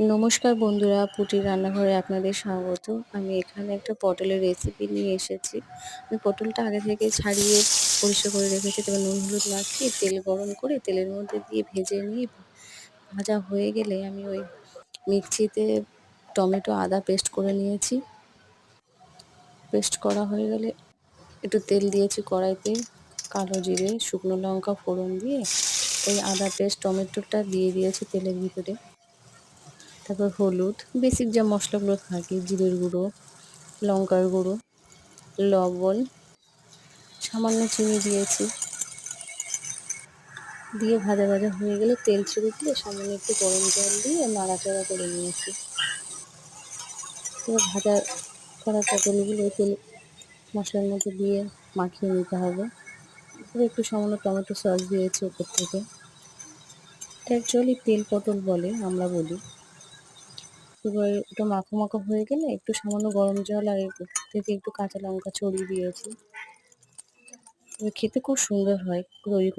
নমস্কার বন্ধুরা, পুটির রান্নাঘরে আপনাদের স্বাগত। আমি এখানে একটা পটলের রেসিপি নিয়ে এসেছি। আমি পটলটা আগে থেকে ছাড়িয়ে পরিষ্কার করে রেখেছি। তবে নুন হলুদ মাখিয়ে তেল গরম করে তেলের মধ্যে দিয়ে ভেজে নিয়ে ভাজা হয়ে গেলে আমি ওই মিক্সিতে টমেটো আদা পেস্ট করে নিয়েছি। পেস্ট করা হয়ে গেলে একটু তেল দিয়েছি কড়াইতে, কালো জিরে শুকনো লঙ্কা ফোড়ন দিয়ে ওই আদা পেস্ট টমেটোটা দিয়ে দিয়েছি তেলের ভিতরে। তারপর হলুদ, বেসিক যা মশলাগুলো থাকে, জিরের গুঁড়ো, লঙ্কার গুঁড়ো, লবণ, সামান্য চিনি দিয়েছি। দিয়ে ভাজা ভাজা হয়ে গেলে তেল ছেড়ে দিয়ে সামান্য একটু গরম জল দিয়ে নাড়াচাড়া করে নিয়েছি। এবার ভাজা করা পটলগুলো তেল মশলার মধ্যে দিয়ে মাখিয়ে নিতে হবে। এবার একটু সামান্য টমেটো সস দিয়েছি ওপর থেকে। এটা অ্যাকচুয়ালি তেল পটল বলে, আমরা বলি। এবার একটু মাখো মাখো হয়ে গেলে একটু সামান্য গরম জল আর থেকে একটু কাঁচা লঙ্কা ছড়িয়ে দিয়েছি। খেতে খুব সুন্দর হয়, তৈরি করে